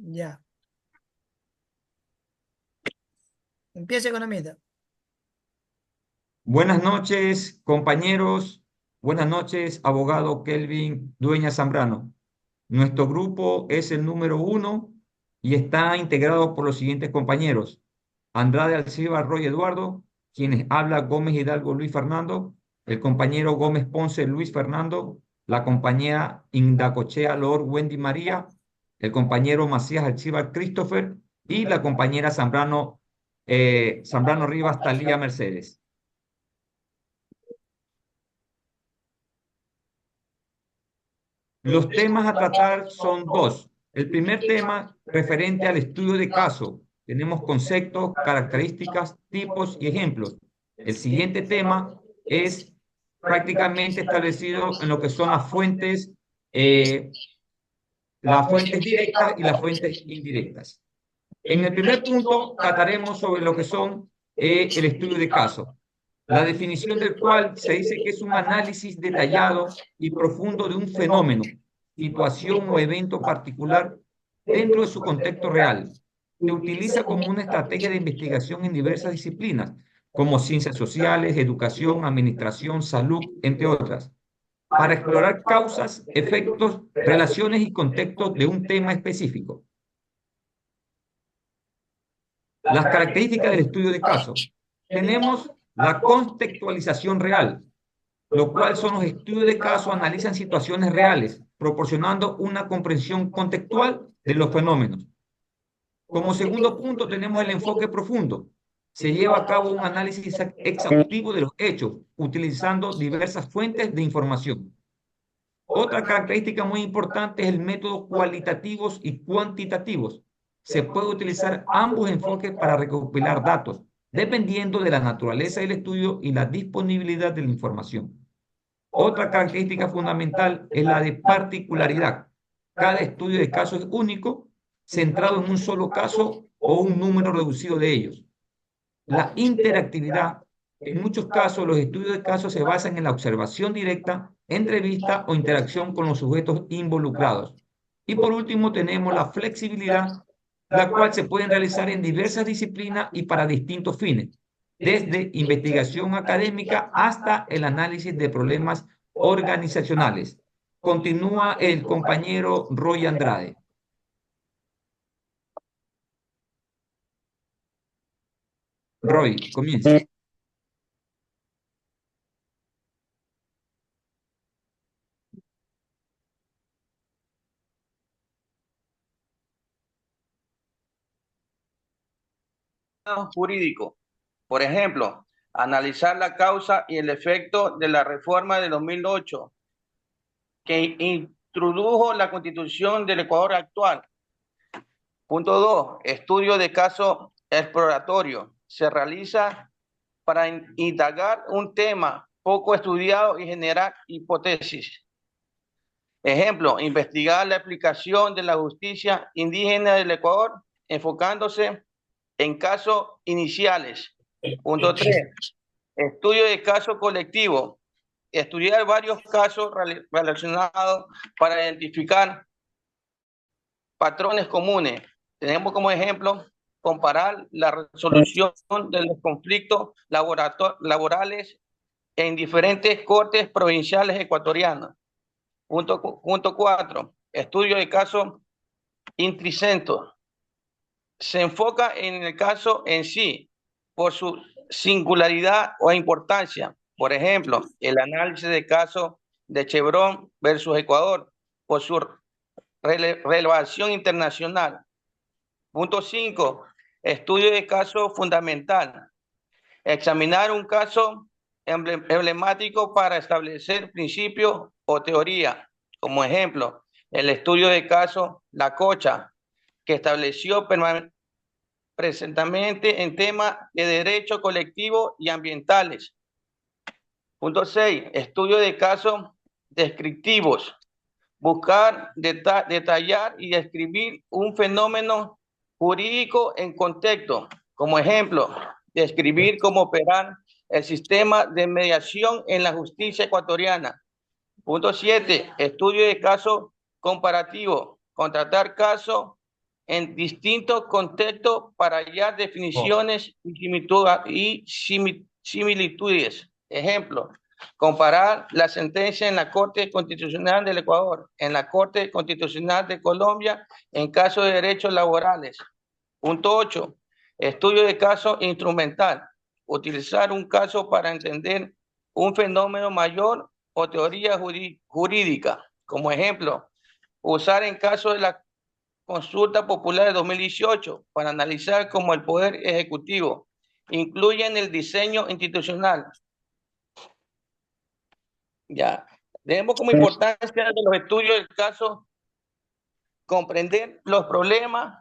Ya. Empieza, economista. Buenas noches, compañeros. Buenas noches, abogado Kelvin Dueña Zambrano. Nuestro grupo es el número 1 y está integrado por los siguientes compañeros: Andrade Alcibar Roy Eduardo, quienes habla Gómez Hidalgo Luis Fernando, el compañero Gómez Ponce Luis Fernando, la compañera Indacochea Lord Wendy María, el compañero Macías Alcibar Christopher y la compañera Zambrano Rivas Talía Mercedes. Los temas a tratar son dos. El primer tema referente al estudio de caso. Tenemos conceptos, características, tipos y ejemplos. El siguiente tema es prácticamente establecido en lo que son eh, las fuentes directas y las fuentes indirectas. En el primer punto trataremos sobre lo que son el estudio de caso, la definición del cual se dice que es un análisis detallado y profundo de un fenómeno, situación o evento particular dentro de su contexto real. Se utiliza como una estrategia de investigación en diversas disciplinas, como ciencias sociales, educación, administración, salud, entre otras, para explorar causas, efectos, relaciones y contextos de un tema específico. Las características del estudio de caso. Tenemos la contextualización real, lo cual son los estudios de caso analizan situaciones reales, proporcionando una comprensión contextual de los fenómenos. Como segundo punto tenemos el enfoque profundo. Se lleva a cabo un análisis exhaustivo de los hechos, utilizando diversas fuentes de información. Otra característica muy importante es el método cualitativos y cuantitativos. Se puede utilizar ambos enfoques para recopilar datos, dependiendo de la naturaleza del estudio y la disponibilidad de la información. Otra característica fundamental es la de particularidad. Cada estudio de caso es único, centrado en un solo caso o un número reducido de ellos. La interactividad. En muchos casos, los estudios de casos se basan en la observación directa, entrevista o interacción con los sujetos involucrados. Y por último, tenemos la flexibilidad, la cual se puede realizar en diversas disciplinas y para distintos fines, desde investigación académica hasta el análisis de problemas organizacionales. Continúa el compañero Roy Andrade. Roy, comienza. Jurídico. Por ejemplo, analizar la causa y el efecto de la reforma de 2008 que introdujo la constitución del Ecuador actual. Punto 2. Estudio de caso exploratorio. Se realiza para indagar un tema poco estudiado y generar hipótesis. Ejemplo, investigar la aplicación de la justicia indígena del Ecuador enfocándose en casos iniciales. Punto 3. Estudio de caso colectivo. Estudiar varios casos relacionados para identificar patrones comunes. Tenemos como ejemplo comparar la resolución de los conflictos laborales en diferentes cortes provinciales ecuatorianas. Punto 4. Estudio de caso intricento. Se enfoca en el caso en sí por su singularidad o importancia. Por ejemplo, el análisis de caso de Chevron versus Ecuador por su relevación internacional. Punto 5. Estudio de caso fundamental. Examinar un caso emblemático para establecer principios o teoría. Como ejemplo, el estudio de caso La Cocha, que estableció presentemente en temas de derecho colectivo y ambientales. Punto 6. Estudio de casos descriptivos. Buscar, detallar y describir un fenómeno jurídico en contexto. Como ejemplo, describir cómo operar el sistema de mediación en la justicia ecuatoriana. Punto 7. Estudio de caso comparativo. Contratar casos en distintos contextos para hallar definiciones y similitudes. Ejemplo, comparar la sentencia en la Corte Constitucional del Ecuador, en la Corte Constitucional de Colombia, en caso de derechos laborales. Punto 8. Estudio de caso instrumental. Utilizar un caso para entender un fenómeno mayor o teoría jurídica. Como ejemplo, usar en caso de la consulta popular de 2018 para analizar cómo el Poder Ejecutivo incluye en el diseño institucional. Ya. Tenemos como importancia de los estudios del caso comprender los problemas,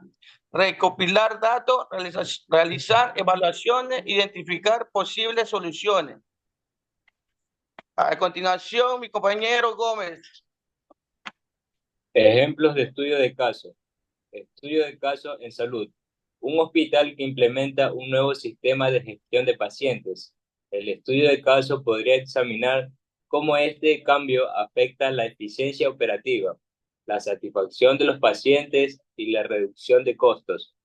recopilar datos, realizar evaluaciones, identificar posibles soluciones. A continuación, mi compañero Gómez. Ejemplos de estudio de caso. Estudio de caso en salud. Un hospital que implementa un nuevo sistema de gestión de pacientes. El estudio de caso podría examinar cómo este cambio afecta la eficiencia operativa, la satisfacción de los pacientes y la reducción de costos.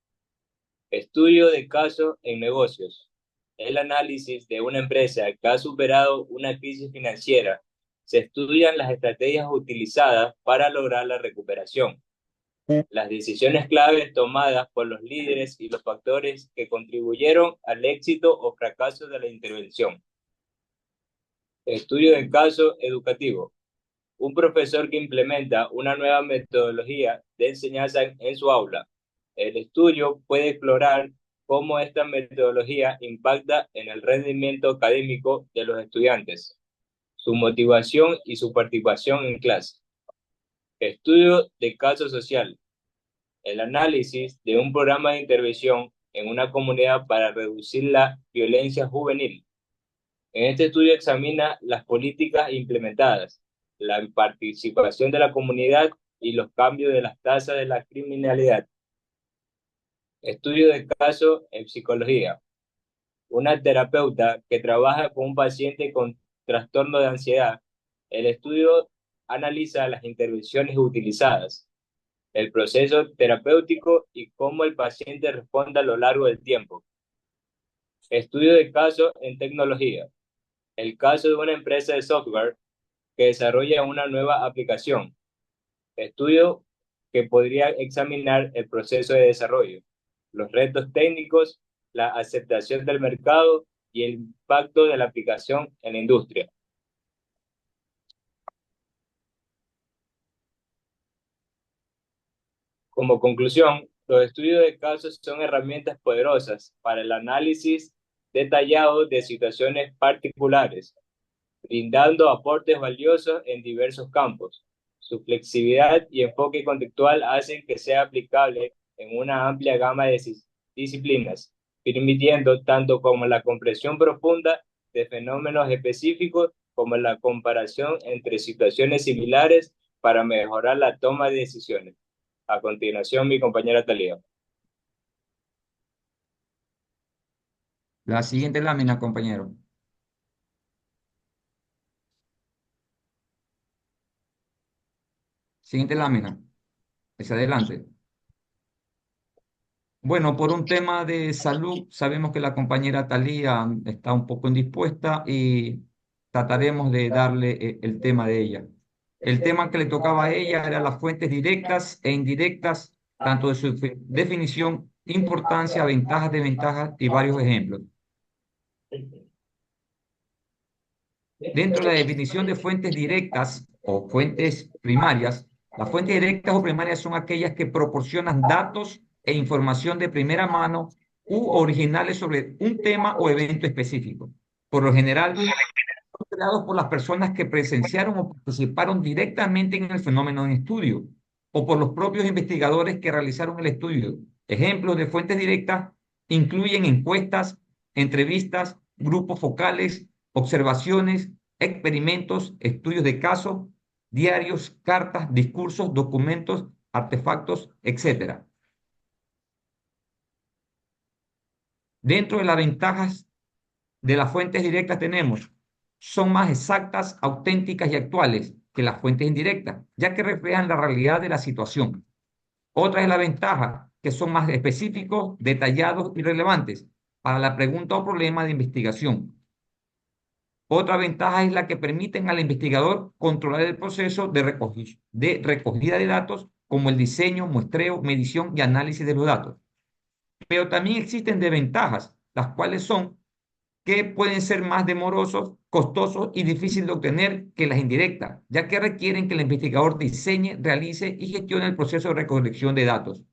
Estudio de caso en negocios. El análisis de una empresa que ha superado una crisis financiera. Se estudian las estrategias utilizadas para lograr la recuperación, las decisiones claves tomadas por los líderes y los factores que contribuyeron al éxito o fracaso de la intervención. Estudio de caso educativo. Un profesor que implementa una nueva metodología de enseñanza en su aula. El estudio puede explorar cómo esta metodología impacta en el rendimiento académico de los estudiantes, su motivación y su participación en clase. Estudio de caso social. El análisis de un programa de intervención en una comunidad para reducir la violencia juvenil. En este estudio examina las políticas implementadas, la participación de la comunidad y los cambios de las tasas de la criminalidad. Estudio de caso en psicología. Una terapeuta que trabaja con un paciente con trastorno de ansiedad. El estudio analiza las intervenciones utilizadas, el proceso terapéutico y cómo el paciente responde a lo largo del tiempo. Estudio de caso en tecnología. El caso de una empresa de software que desarrolla una nueva aplicación. Estudio que podría examinar el proceso de desarrollo, los retos técnicos, la aceptación del mercado y el impacto de la aplicación en la industria. Como conclusión, los estudios de casos son herramientas poderosas para el análisis detallado de situaciones particulares, brindando aportes valiosos en diversos campos. Su flexibilidad y enfoque contextual hacen que sea aplicable en una amplia gama de disciplinas, permitiendo tanto como la comprensión profunda de fenómenos específicos como la comparación entre situaciones similares para mejorar la toma de decisiones. A continuación, mi compañera Talía. La siguiente lámina, compañero. Siguiente lámina. Hacia adelante. Bueno, por un tema de salud, sabemos que la compañera Talía está un poco indispuesta y trataremos de darle el tema de ella. El tema que le tocaba a ella era las fuentes directas e indirectas, tanto de su definición, importancia, ventajas, desventajas y varios ejemplos. Dentro de la definición de fuentes directas o fuentes primarias, las fuentes directas o primarias son aquellas que proporcionan datos e información de primera mano u originales sobre un tema o evento específico. Por lo general, son creados por las personas que presenciaron o participaron directamente en el fenómeno en estudio o por los propios investigadores que realizaron el estudio. Ejemplos de fuentes directas incluyen encuestas, entrevistas, grupos focales, observaciones, experimentos, estudios de caso, diarios, cartas, discursos, documentos, artefactos, etc. Dentro de las ventajas de las fuentes directas tenemos, son más exactas, auténticas y actuales que las fuentes indirectas, ya que reflejan la realidad de la situación. Otra es la ventaja, que son más específicos, detallados y relevantes para la pregunta o problema de investigación. Otra ventaja es la que permiten al investigador controlar el proceso de recogida de datos, como el diseño, muestreo, medición y análisis de los datos. Pero también existen desventajas, las cuales son que pueden ser más demorosos, costosos y difíciles de obtener que las indirectas, ya que requieren que el investigador diseñe, realice y gestione el proceso de recolección de datos.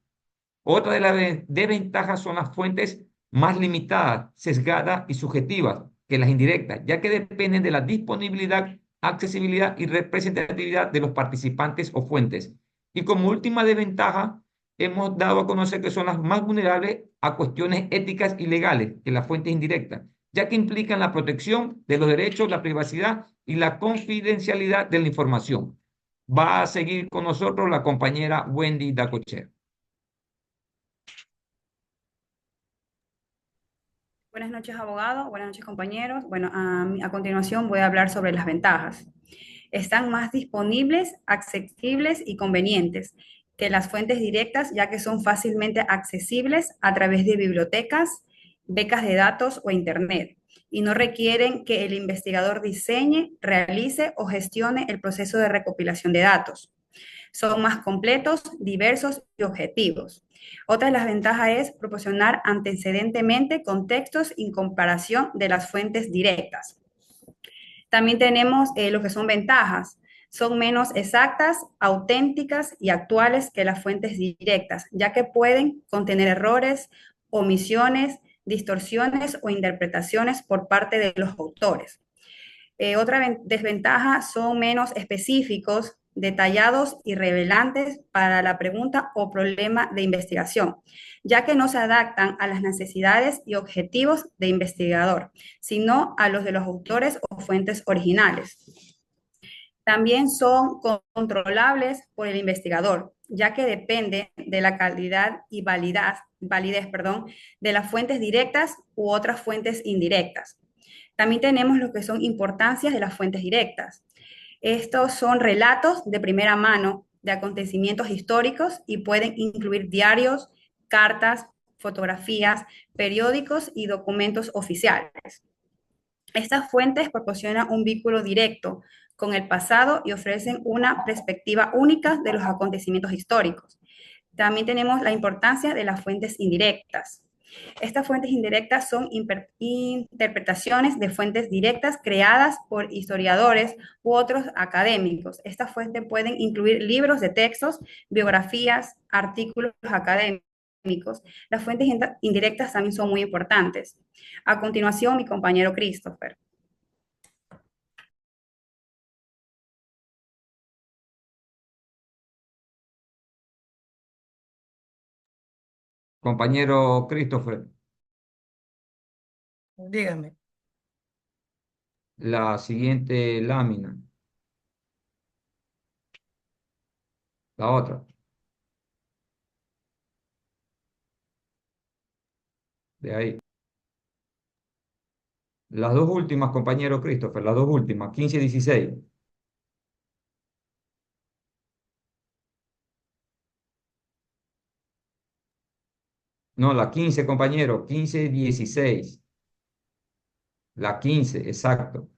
Otra de las desventajas son las fuentes más limitadas, sesgadas y subjetivas que las indirectas, ya que dependen de la disponibilidad, accesibilidad y representatividad de los participantes o fuentes. Y como última desventaja, hemos dado a conocer que son las más vulnerables a cuestiones éticas y legales que las fuentes indirectas, ya que implican la protección de los derechos, la privacidad y la confidencialidad de la información. Va a seguir con nosotros la compañera Wendy Dacocher. Buenas noches, abogado. Buenas noches, compañeros. Bueno, a continuación voy a hablar sobre las ventajas. Están más disponibles, accesibles y convenientes que las fuentes directas, ya que son fácilmente accesibles a través de bibliotecas, becas de datos o Internet, y no requieren que el investigador diseñe, realice o gestione el proceso de recopilación de datos. Son más completos, diversos y objetivos. Otra de las ventajas es proporcionar antecedentemente contextos y comparación de las fuentes directas. También tenemos lo que son ventajas. Son menos exactas, auténticas y actuales que las fuentes directas, ya que pueden contener errores, omisiones, distorsiones o interpretaciones por parte de los autores. Otra desventaja son menos específicos, detallados y revelantes para la pregunta o problema de investigación, ya que no se adaptan a las necesidades y objetivos de investigador, sino a los de los autores o fuentes originales. También son controlables por el investigador, ya que depende de la calidad y validez de las fuentes directas u otras fuentes indirectas. También tenemos lo que son importancias de las fuentes directas. Estos son relatos de primera mano de acontecimientos históricos y pueden incluir diarios, cartas, fotografías, periódicos y documentos oficiales. Estas fuentes proporcionan un vínculo directo con el pasado y ofrecen una perspectiva única de los acontecimientos históricos. También tenemos la importancia de las fuentes indirectas. Estas fuentes indirectas son interpretaciones de fuentes directas creadas por historiadores u otros académicos. Estas fuentes pueden incluir libros de textos, biografías, artículos académicos. Las fuentes indirectas también son muy importantes. A continuación, mi compañero Christopher. Compañero Christopher, Dígame. la siguiente lámina. La otra. De ahí. Las dos últimas, compañero Christopher, las dos últimas, 15 y 16. No, la 15, compañero, 15 y 16. La 15, exacto.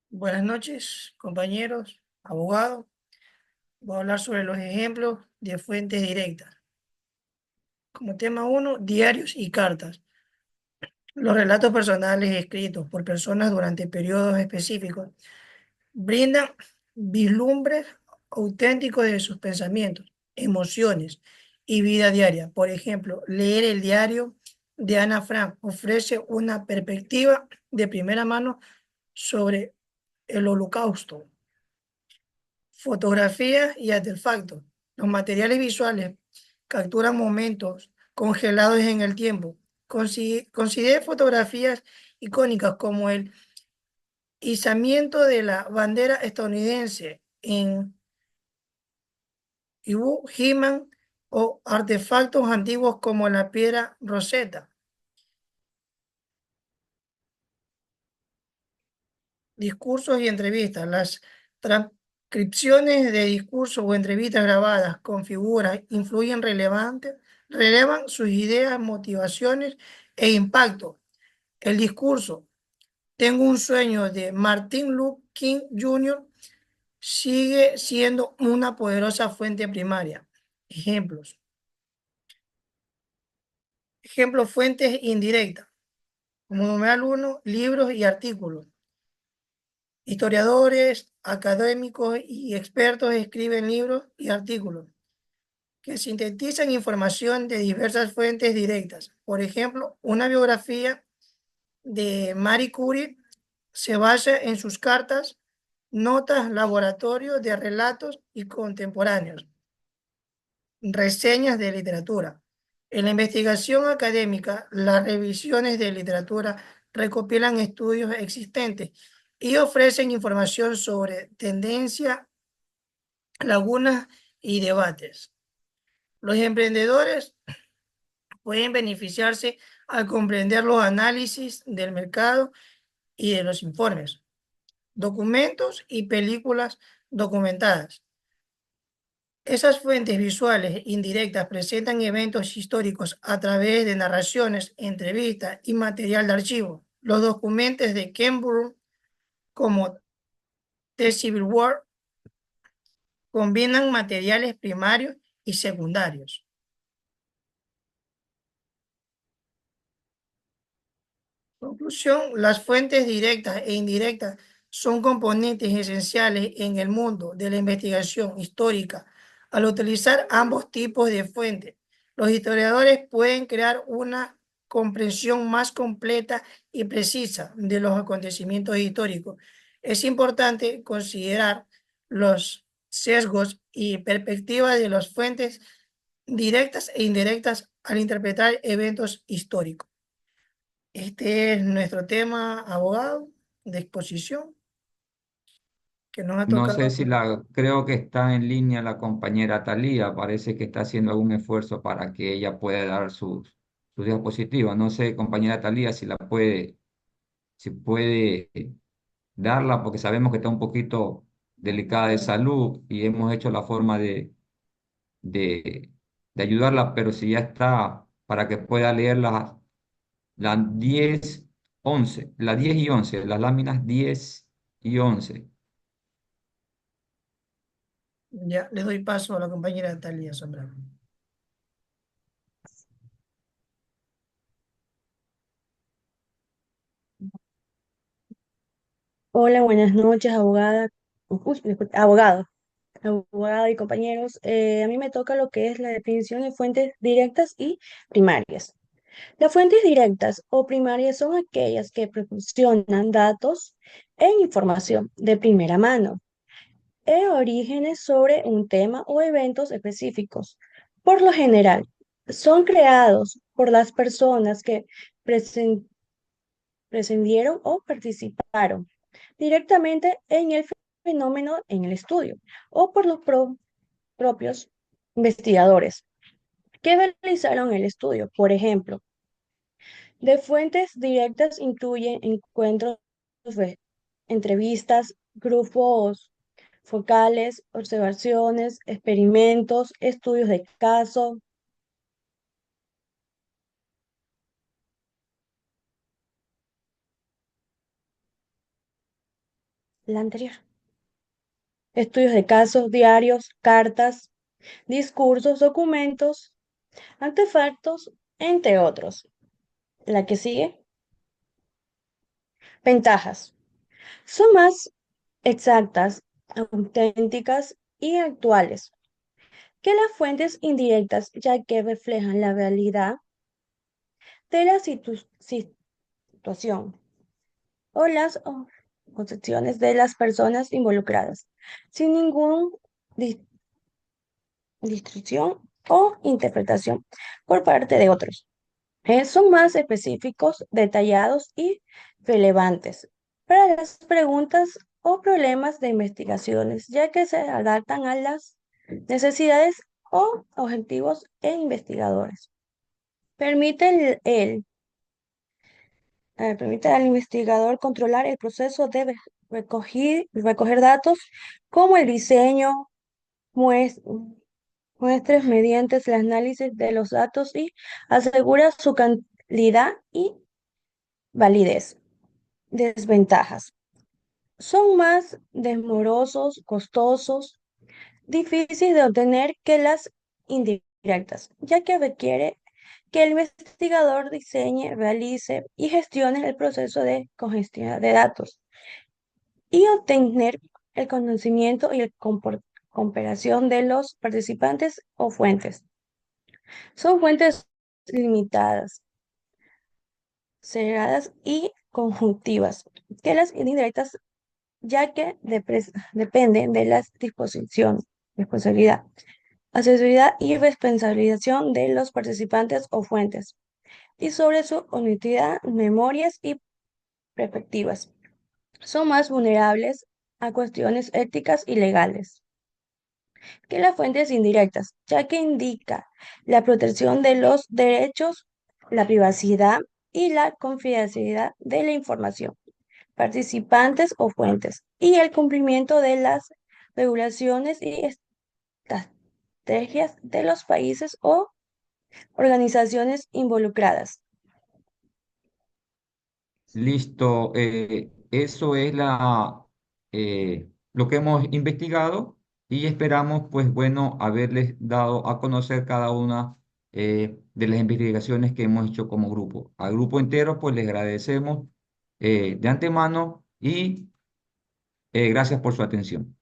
Buenas noches, compañeros, abogados. Voy a hablar sobre los ejemplos de fuentes directas. Como tema 1, diarios y cartas. Los relatos personales escritos por personas durante periodos específicos brindan vislumbres auténticos de sus pensamientos, emociones y vida diaria. Por ejemplo, leer el diario de Ana Frank ofrece una perspectiva de primera mano sobre el Holocausto. Fotografías y artefactos. Los materiales visuales capturan momentos congelados en el tiempo. Considere fotografías icónicas como el izamiento de la bandera estadounidense en Iwo Jima o artefactos antiguos como la piedra Rosetta. discursos y entrevistas. Las transcripciones de discursos o entrevistas grabadas con figuras relevan sus ideas, motivaciones e impacto. El discurso, tengo un sueño de Martin Luther King Jr., sigue siendo una poderosa fuente primaria. Ejemplos. Ejemplos, fuentes indirectas. Como numeral 1, libros y artículos. Historiadores, académicos y expertos escriben libros y artículos que sintetizan información de diversas fuentes directas. Por ejemplo, una biografía de Marie Curie se basa en sus cartas, notas, laboratorios de relatos y contemporáneos, reseñas de literatura. En la investigación académica, las revisiones de literatura recopilan estudios existentes y ofrecen información sobre tendencias, lagunas y debates. Los emprendedores pueden beneficiarse al comprender los análisis del mercado y de los informes, documentos y películas documentadas. Esas fuentes visuales indirectas presentan eventos históricos a través de narraciones, entrevistas y material de archivo. Los documentos de Ken Burns, como The Civil War, combinan materiales primarios y secundarios. Conclusión, las fuentes directas e indirectas son componentes esenciales en el mundo de la investigación histórica. Al utilizar ambos tipos de fuentes, los historiadores pueden crear una comprensión más completa y precisa de los acontecimientos históricos. Es importante considerar los sesgos y perspectivas de las fuentes directas e indirectas al interpretar eventos históricos. Este es nuestro tema, abogado, de exposición, que nos ha No sé tocado. si creo que está en línea la compañera Talía, parece que está haciendo algún esfuerzo para que ella pueda dar sus diapositivas. No sé, compañera Talía, si puede darla, porque sabemos que está un poquito delicada de salud y hemos hecho la forma de, de ayudarla, pero si ya está, para que pueda leer las 10 11 las 10 y 11 las láminas 10 y 11. Ya le doy paso a la compañera Talía Zambrano. Hola, buenas noches, abogada. Uy, disculpe, abogado y compañeros. A mí me toca lo que es la definición de fuentes directas y primarias. Las fuentes directas o primarias son aquellas que proporcionan datos e información de primera mano e orígenes sobre un tema o eventos específicos. Por lo general, son creados por las personas que prescindieron o participaron directamente en el fenómeno en el estudio o por los propios investigadores que realizaron el estudio. Por ejemplo, de fuentes directas incluyen encuentros, entrevistas, grupos focales, observaciones, experimentos, estudios de caso. La anterior. Estudios de casos, diarios, cartas, discursos, documentos, artefactos, entre otros. La que sigue. Ventajas. Son más exactas, auténticas y actuales que las fuentes indirectas, ya que reflejan la realidad de la situación o las concepciones de las personas involucradas, sin ninguna distorsión o interpretación por parte de otros. Son más específicos, detallados y relevantes para las preguntas o problemas de investigaciones, ya que se adaptan a las necesidades o objetivos e investigadores. Permite permite al investigador controlar el proceso de recoger datos como el diseño, mues- muestras mediante el análisis de los datos y asegura su calidad y validez. Desventajas. Son más demorosos, costosos, difíciles de obtener que las indirectas, ya que requiere que el investigador diseñe, realice y gestione el proceso de congestión de datos y obtener el conocimiento y el comparación de los participantes o fuentes. Son fuentes limitadas, cerradas y conjuntivas, que las indirectas, ya que dependen de la responsabilidad, asesoría y responsabilización de los participantes o fuentes, y sobre su honestidad, memorias y perspectivas. Son más vulnerables a cuestiones éticas y legales que las fuentes indirectas, ya que indica la protección de los derechos, la privacidad y la confidencialidad de la información, participantes o fuentes, y el cumplimiento de las regulaciones y estrategias de los países o organizaciones involucradas. Listo, eso es lo que hemos investigado y esperamos, pues bueno, haberles dado a conocer cada una de las investigaciones que hemos hecho como grupo. Al grupo entero, pues les agradecemos de antemano y gracias por su atención.